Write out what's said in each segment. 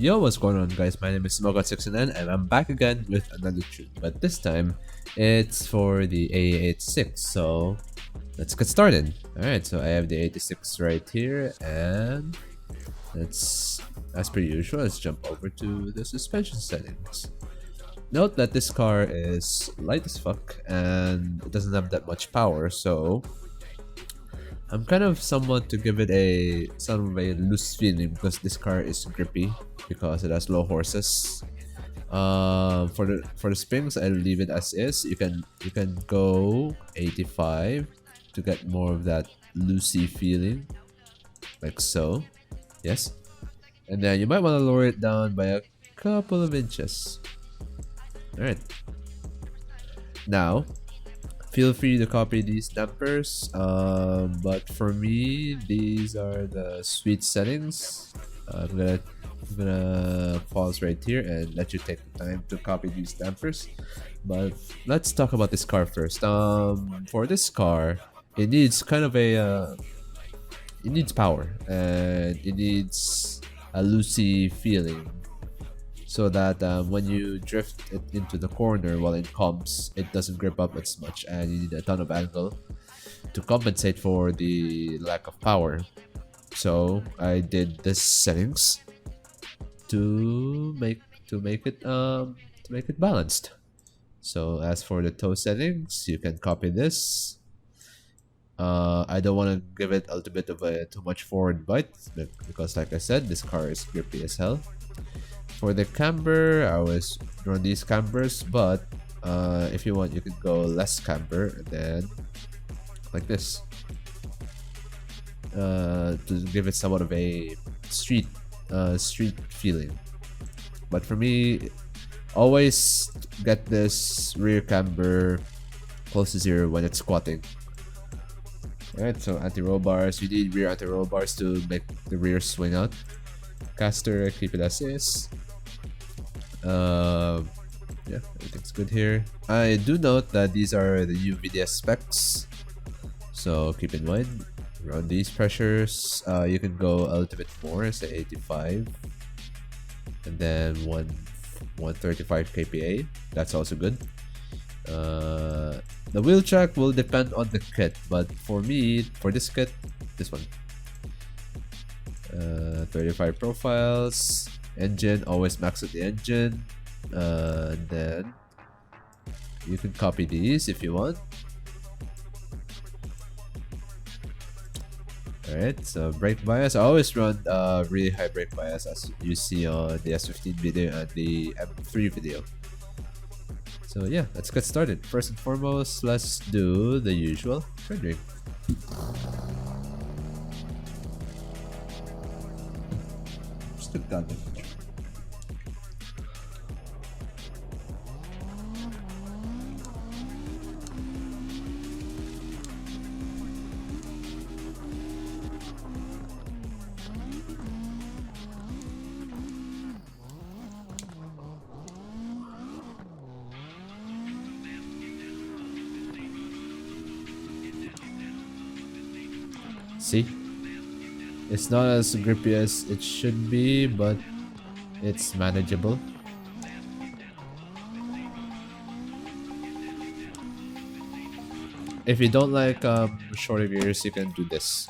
Yo, what's going on guys? My name is Smogot69 and I'm back again with another tune, but this time it's for the AE86, so let's get started. Alright, so I have the 86 right here and let's, as per usual, let's jump over to the suspension settings. Note that this car is light as fuck and it doesn't have that much power, so I'm kind of somewhat to give it a some of a loose feeling because this car is grippy because it has low horses. For the springs, I'll leave it as is. You can go 85 to get more of that loosey feeling, like so. Yes, and then you might want to lower it down by a couple of inches. All right. Now, feel free to copy these dampers, but for me these are the sweet settings. I'm gonna pause right here and let you take the time to copy these dampers, but let's talk about this car first. For this car, it needs kind of a it needs power and it needs a loosey feeling so that when you drift it into the corner while it comes, it doesn't grip up as much, and you need a ton of angle to compensate for the lack of power. So I did this settings to make it balanced. So as for the toe settings, you can copy this. I don't want to give it a little bit of a too much forward bite because, like I said, this car is grippy as hell. For the camber, I always run these cambers, but if you want, you can go less camber and then like this to give it somewhat of a street feeling. But for me, always get this rear camber close to zero when it's squatting. Alright, so anti-roll bars. You need rear anti-roll bars to make the rear swing out. Caster, keep it as is. Yeah, everything's good here. I do note that these are the new VDS specs, so keep in mind around these pressures. You can go a little bit more, say 85, and then 135 kPa. That's also good. The wheel track will depend on the kit, but for me, for this kit, this one. 35 profiles. Engine, always max at the engine. And then you can copy these if you want. Alright, so brake bias. I always run really high brake bias as you see on the S15 video and the M3 video. So yeah, let's get started. First and foremost, let's do the usual rendering. Stick that in. See? It's not as grippy as it should be, but it's manageable. If you don't like shorter gears, you can do this.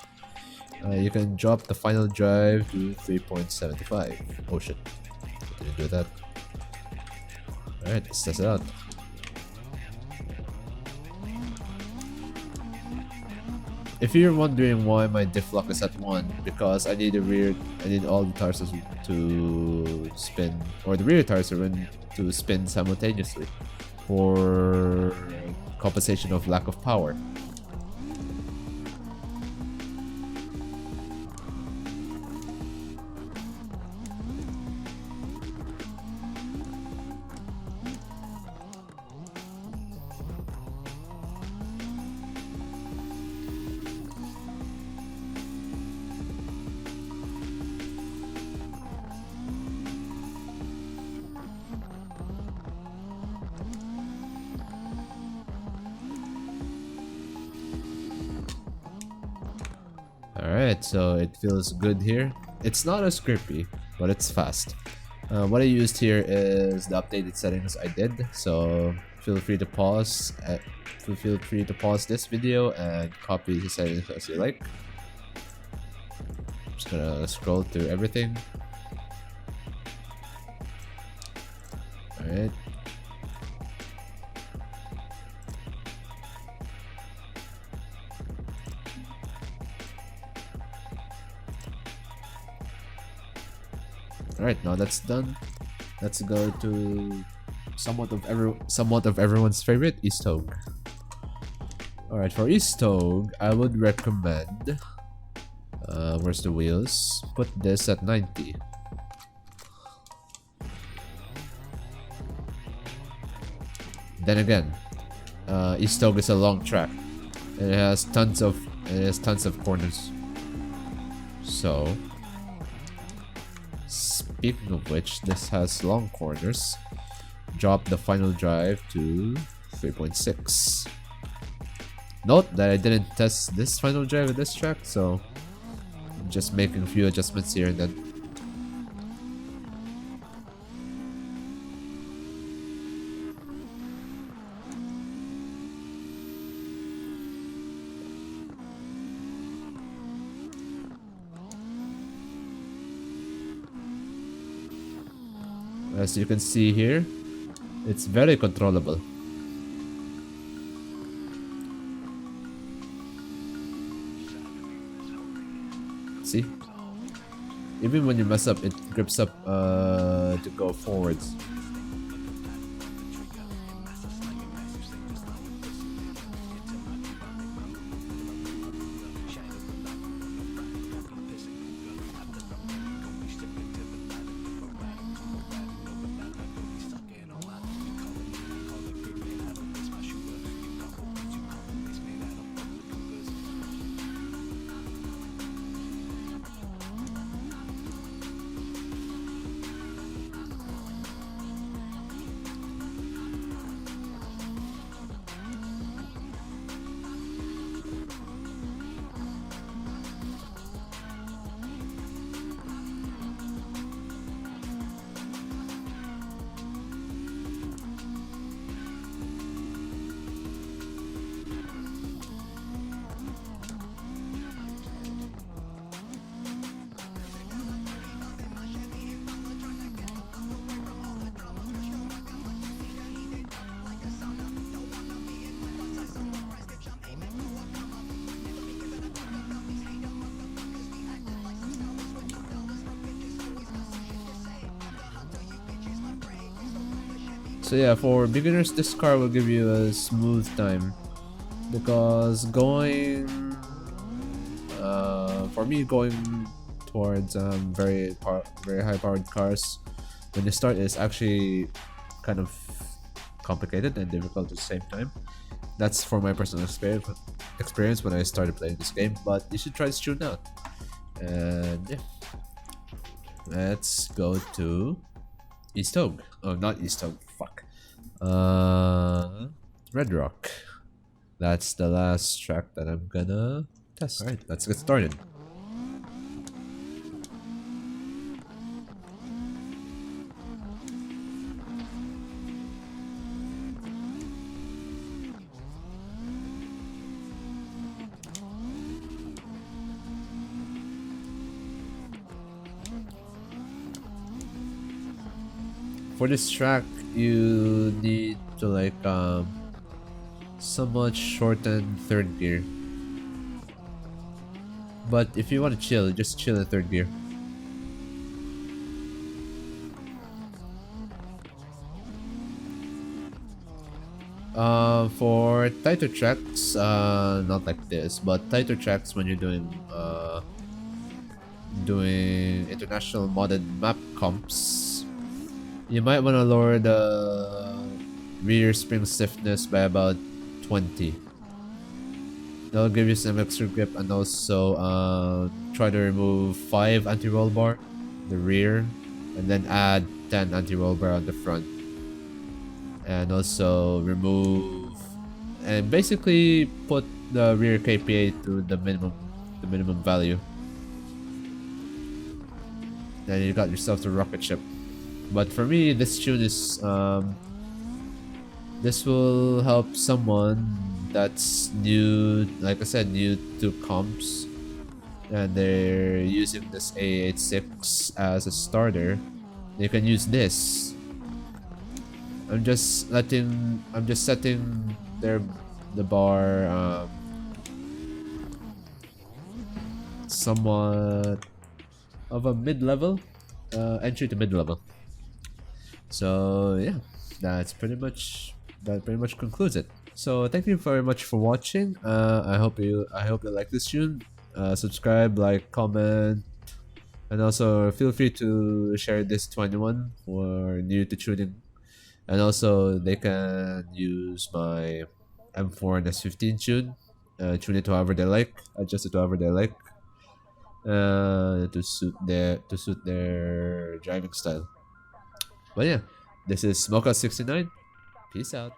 You can drop the final drive to 3.75. Oh shit, I didn't do that. Alright, let's test it out. If you're wondering why my diff lock is at 1, because I need all the tires to spin, or the rear tires to spin simultaneously for compensation of lack of power. Alright, so it feels good here. It's not as grippy, but it's fast. What I used here is the updated settings I did, so feel free to pause. Feel free to pause this video and copy the settings as you like. Just gonna scroll through everything. Alright. Alright, now that's done. Let's go to somewhat of everyone's favorite, East Hogue. Alright, for East Hogue, I would recommend where's the wheels? Put this at 90. Then again, East Hogue is a long track. It has tons of corners. So speaking of which, this has long corners. Drop the final drive to 3.6. Note that I didn't test this final drive at this track, so I'm just making a few adjustments here and then. As you can see here, it's very controllable. See? Even when you mess up, it grips up to go forwards. So yeah, for beginners, this car will give you a smooth time, because going, for me, going towards very high-powered cars, when you start, is actually kind of complicated and difficult at the same time. That's for my personal experience when I started playing this game, but you should try this tune out. And yeah, let's go to East Hogue. Oh, not East Hogue. Fuck. Red Rock. That's the last track that I'm gonna test. Alright, let's get started. For this track, you need to like somewhat shorten third gear. But if you want to chill, just chill in third gear. For tighter tracks, not like this, but tighter tracks when you're doing international modded map comps, you might want to lower the rear spring stiffness by about 20. That'll give you some extra grip, and also try to remove 5 anti-roll bar the rear, and then add 10 anti-roll bar on the front. And also remove and basically put the rear KPA to the minimum value. Then you got yourself the rocket ship. But for me, this tune is this will help someone that's new, like I said, new to comps, and they're using this A86 as a starter. You can use this. I'm just setting the bar somewhat of a mid-level, entry to mid-level. So yeah, that pretty much concludes it. So thank you very much for watching. I hope you like this tune. Subscribe, like, comment, and also feel free to share this to anyone who are new to tuning. And also they can use my M4 and S15 tune, tune it to however they like, adjust it to however they like, to suit their driving style. But yeah, this is Smokeout69. Peace out.